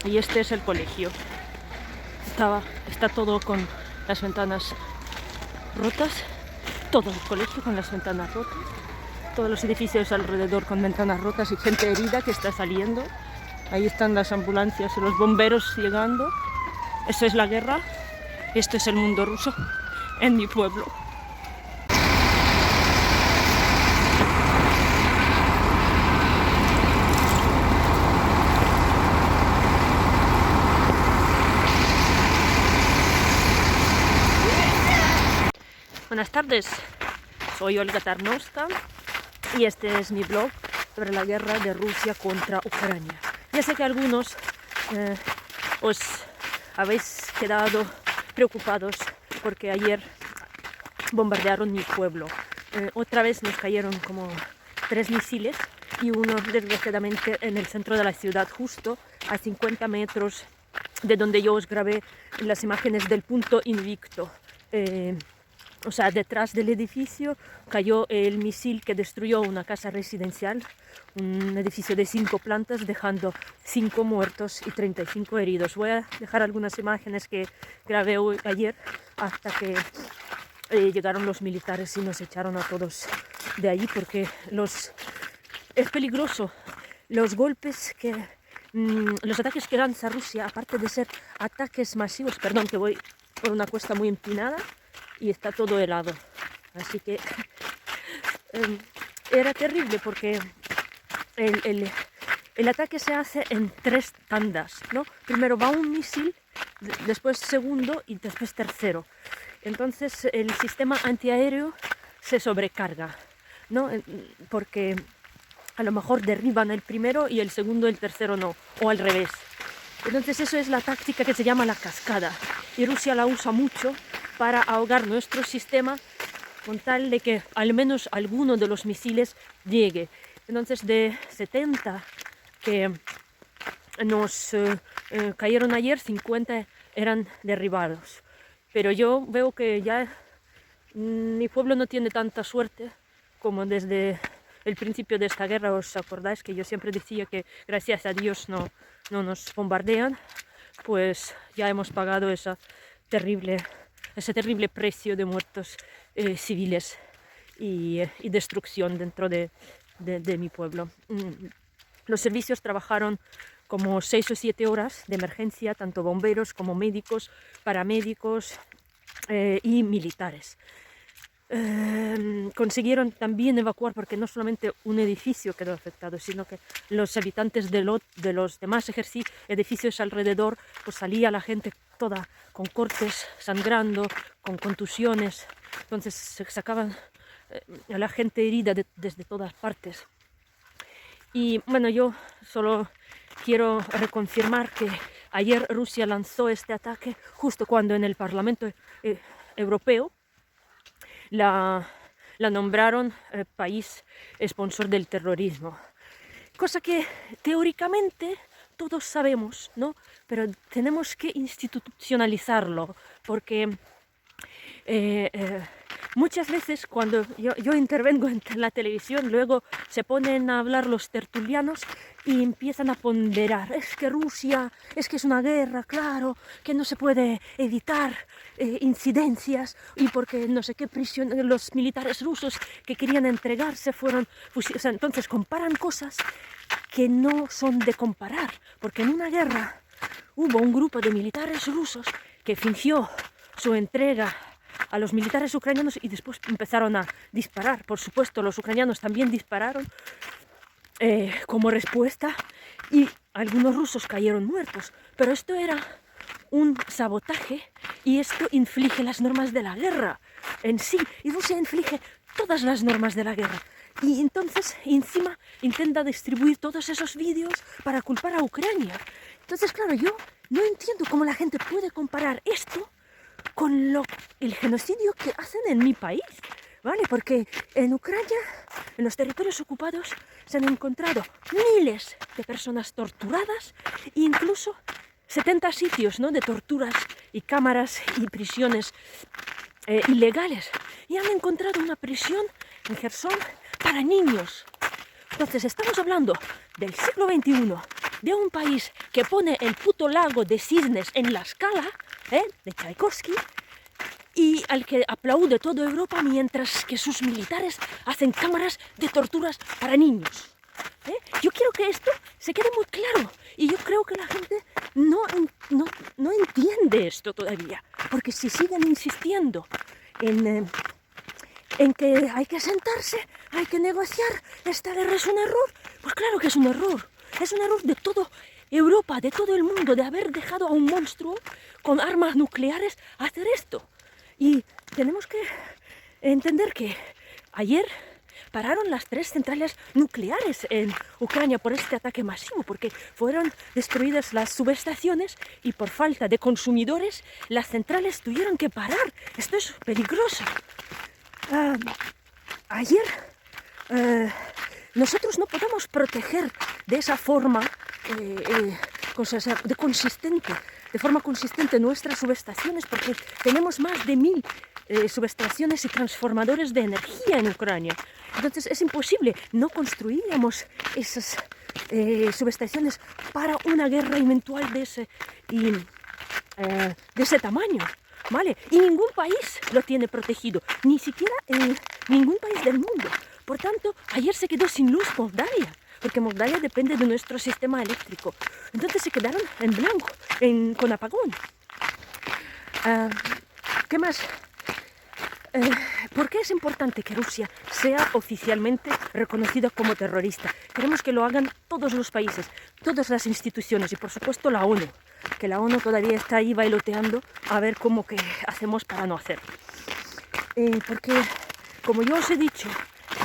Y este es el colegio. Está todo con las ventanas rotas, todo el colegio con las ventanas rotas, todos los edificios alrededor con ventanas rotas y gente herida que está saliendo. Ahí están las ambulancias y los bomberos llegando. Esto es la guerra, esto es el mundo ruso en mi pueblo. Buenas tardes, soy Olga Tarnowska y este es mi blog sobre la guerra de Rusia contra Ucrania. Ya sé que algunos os habéis quedado preocupados porque ayer bombardearon mi pueblo. Otra vez nos cayeron como 3 misiles y uno desgraciadamente en el centro de la ciudad, justo a 50 metros de donde yo os grabé las imágenes del punto invicto. O sea, detrás del edificio cayó el misil que destruyó una casa residencial, un edificio de 5 plantas, dejando 5 muertos y 35 heridos. Voy a dejar algunas imágenes que grabé ayer hasta que llegaron los militares y nos echaron a todos de allí porque es peligroso. Los golpes los ataques que lanza Rusia, aparte de ser ataques masivos, perdón que voy por una cuesta muy empinada, y está todo helado, así que era terrible porque el ataque se hace en 3 tandas, ¿no? Primero va un misil, después segundo y después tercero. Entonces el sistema antiaéreo se sobrecarga, ¿no? Porque a lo mejor derriban el primero y el segundo y el tercero no, o al revés. Entonces eso es la táctica que se llama la cascada y Rusia la usa mucho para ahogar nuestro sistema con tal de que al menos alguno de los misiles llegue. Entonces de 70 que nos cayeron ayer, 50 eran derribados. Pero yo veo que ya mi pueblo no tiene tanta suerte como desde el principio de esta guerra. ¿Os acordáis que yo siempre decía que gracias a Dios no nos bombardean? Pues ya hemos pagado ese terrible precio de muertos civiles y destrucción dentro de mi pueblo. Los servicios trabajaron como 6 o 7 horas de emergencia, tanto bomberos como médicos, paramédicos y militares. Consiguieron también evacuar, porque no solamente un edificio quedó afectado, sino que los habitantes de los demás edificios alrededor, pues salía la gente toda con cortes, sangrando, con contusiones. Entonces se sacaban a la gente herida desde todas partes. Y bueno, yo solo quiero reconfirmar que ayer Rusia lanzó este ataque justo cuando en el Parlamento Europeo la nombraron país sponsor del terrorismo. Cosa que teóricamente todos sabemos, ¿no? Pero tenemos que institucionalizarlo, porque muchas veces cuando yo intervengo en la televisión, luego se ponen a hablar los tertulianos y empiezan a ponderar. Es que Rusia, es que es una guerra, claro, que no se puede evitar incidencias, y porque no sé qué los militares rusos que querían entregarse fueron fusilados. O sea, entonces comparan cosas que no son de comparar, porque en una guerra hubo un grupo de militares rusos que fingió su entrega a los militares ucranianos y después empezaron a disparar. Por supuesto, los ucranianos también dispararon como respuesta y algunos rusos cayeron muertos. Pero esto era un sabotaje y esto inflige las normas de la guerra en sí. Y Rusia inflige todas las normas de la guerra. Y entonces encima intenta distribuir todos esos vídeos para culpar a Ucrania. Entonces, claro, yo no entiendo cómo la gente puede comparar esto con el genocidio que hacen en mi país, ¿vale? Porque en Ucrania, en los territorios ocupados, se han encontrado miles de personas torturadas e incluso 70 sitios, ¿no?, de torturas y cámaras y prisiones ilegales. Y han encontrado una prisión en Jersón para niños. Entonces estamos hablando del siglo XXI, de un país que pone el puto lago de cisnes en la escala, de Tchaikovsky, y al que aplaude toda Europa mientras que sus militares hacen cámaras de torturas para niños. Yo quiero que esto se quede muy claro y yo creo que la gente no entiende esto todavía, porque si siguen insistiendo en que hay que sentarse, hay que negociar, esta guerra es un error, pues claro que es un error de toda Europa, de todo el mundo, de haber dejado a un monstruo con armas nucleares hacer esto. Y tenemos que entender que ayer pararon las 3 centrales nucleares en Ucrania por este ataque masivo, porque fueron destruidas las subestaciones y por falta de consumidores las centrales tuvieron que parar. Esto es peligroso. Ayer nosotros no podemos proteger de esa forma de forma consistente nuestras subestaciones, porque tenemos más de 1000 subestaciones y transformadores de energía en Ucrania. Entonces es imposible, no construiríamos esas subestaciones para una guerra eventual de ese tamaño, ¿vale? Y ningún país lo tiene protegido, ni siquiera ningún país del mundo. Por tanto, ayer se quedó sin luz Moldavia, porque Moldavia depende de nuestro sistema eléctrico. Entonces se quedaron en blanco, con apagón. ¿Qué más? ¿Por qué es importante que Rusia sea oficialmente reconocida como terrorista? Queremos que lo hagan todos los países, todas las instituciones y por supuesto la ONU, que la ONU todavía está ahí bailoteando a ver cómo que hacemos para no hacerlo. Porque, como yo os he dicho,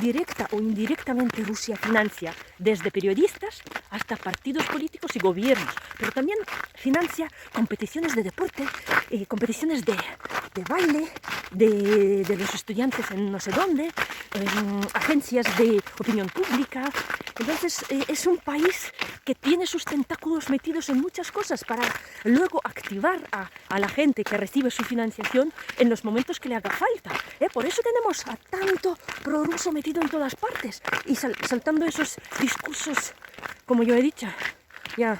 directa o indirectamente Rusia financia desde periodistas hasta partidos políticos y gobiernos, pero también financia competiciones de deporte, competiciones de baile, de los estudiantes en no sé dónde, agencias de opinión pública. Entonces es un país que tiene sus tentáculos metidos en muchas cosas para luego activar a la gente que recibe su financiación en los momentos que le haga falta. Por eso tenemos a tanto prorruso metido en todas partes y saltando esos discursos, como yo he dicho, ya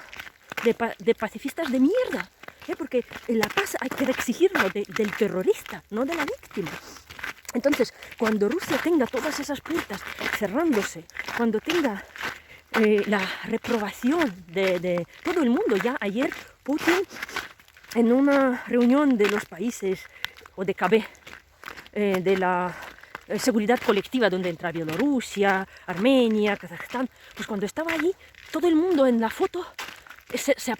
de pacifistas de mierda. Porque la paz hay que exigirlo del terrorista, no de la víctima. Entonces, cuando Rusia tenga todas esas puertas cerrándose, cuando tenga la reprobación de todo el mundo, ya ayer Putin en una reunión de los países o de KB, de la seguridad colectiva donde entra Bielorrusia, Armenia, Kazajstán, pues cuando estaba allí todo el mundo en la foto se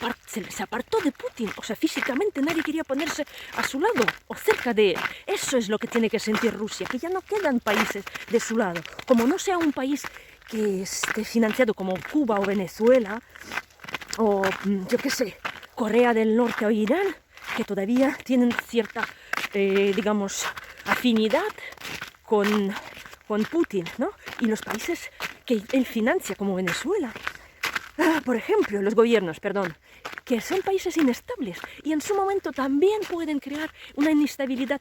apartó de Putin, o sea, físicamente nadie quería ponerse a su lado o cerca de él. Eso es lo que tiene que sentir Rusia, que ya no quedan países de su lado. Como no sea un país que esté financiado como Cuba o Venezuela, o yo qué sé, Corea del Norte o Irán, que todavía tienen cierta, digamos, afinidad con Putin, ¿no? Y los países que él financia, como Venezuela, por ejemplo, los gobiernos, que son países inestables y en su momento también pueden crear una inestabilidad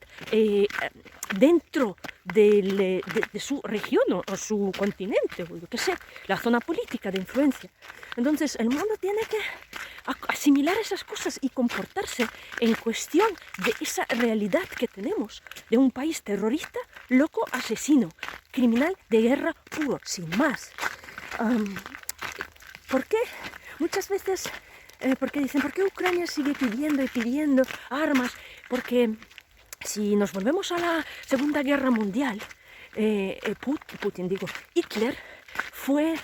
dentro de su región o su continente, o yo qué sé, la zona política de influencia. Entonces el mundo tiene que asimilar esas cosas y comportarse en cuestión de esa realidad que tenemos, de un país terrorista, loco, asesino, criminal de guerra puro, sin más. ¿Por qué? Muchas veces, porque dicen, ¿por qué Ucrania sigue pidiendo y pidiendo armas? Porque si nos volvemos a la Segunda Guerra Mundial, Hitler fue,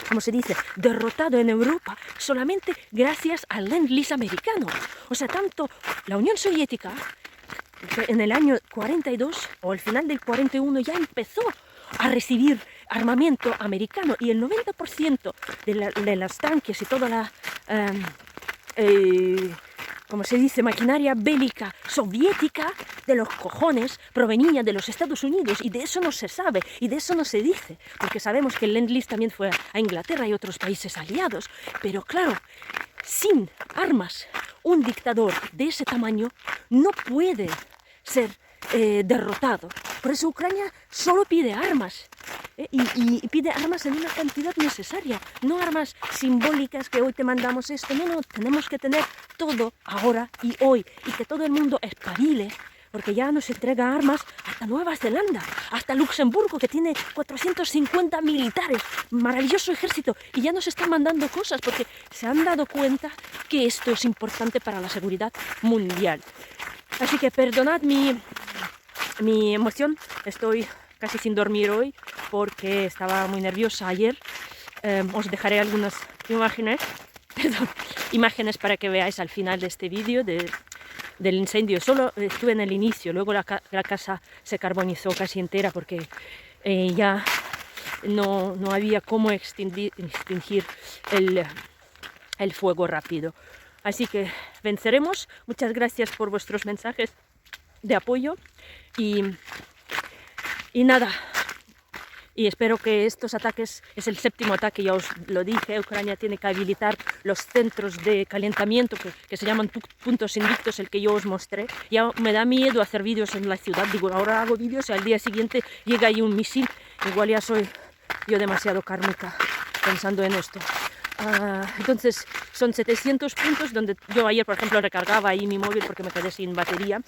¿cómo se dice?, derrotado en Europa solamente gracias al Lend-Lease americano. O sea, tanto la Unión Soviética, que en el año 42 o al final del 41 ya empezó a recibir armamento americano y el 90% de las tanques y toda la, como se dice, maquinaria bélica soviética de los cojones provenía de los Estados Unidos y de eso no se sabe y de eso no se dice, porque sabemos que el Lend-Lease también fue a Inglaterra y otros países aliados, pero claro, sin armas, un dictador de ese tamaño no puede ser derrotado. Por eso Ucrania solo pide armas. y pide armas en una cantidad necesaria, no armas simbólicas que hoy te mandamos esto, no, tenemos que tener todo ahora y hoy, y que todo el mundo espabile, porque ya nos entrega armas hasta Nueva Zelanda, hasta Luxemburgo, que tiene 450 militares, maravilloso ejército, y ya nos están mandando cosas porque se han dado cuenta que esto es importante para la seguridad mundial. Así que perdonad mi emoción, estoy casi sin dormir hoy porque estaba muy nerviosa ayer. Os dejaré algunas imágenes para que veáis al final de este vídeo del incendio. Solo estuve en el inicio, luego la casa se carbonizó casi entera porque ya no había cómo extinguir el fuego rápido. Así que venceremos. Muchas gracias por vuestros mensajes de apoyo y nada. Y espero que estos ataques, es el 7º ataque, ya os lo dije, Ucrania tiene que habilitar los centros de calentamiento que se llaman puntos invictos, el que yo os mostré. Ya me da miedo hacer vídeos en la ciudad, digo, ahora hago vídeos y al día siguiente llega ahí un misil, igual ya soy yo demasiado kármica pensando en esto. Entonces son 700 puntos donde yo ayer, por ejemplo, recargaba ahí mi móvil porque me quedé sin batería.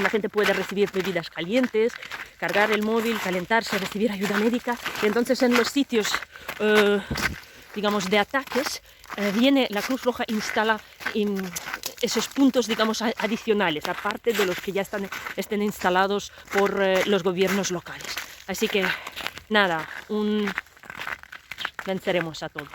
La gente puede recibir bebidas calientes, cargar el móvil, calentarse, recibir ayuda médica. Y entonces en los sitios, digamos, de ataques, la Cruz Roja instala esos puntos, digamos, adicionales, aparte de los que ya estén instalados por los gobiernos locales. Así que, nada, venceremos a todos.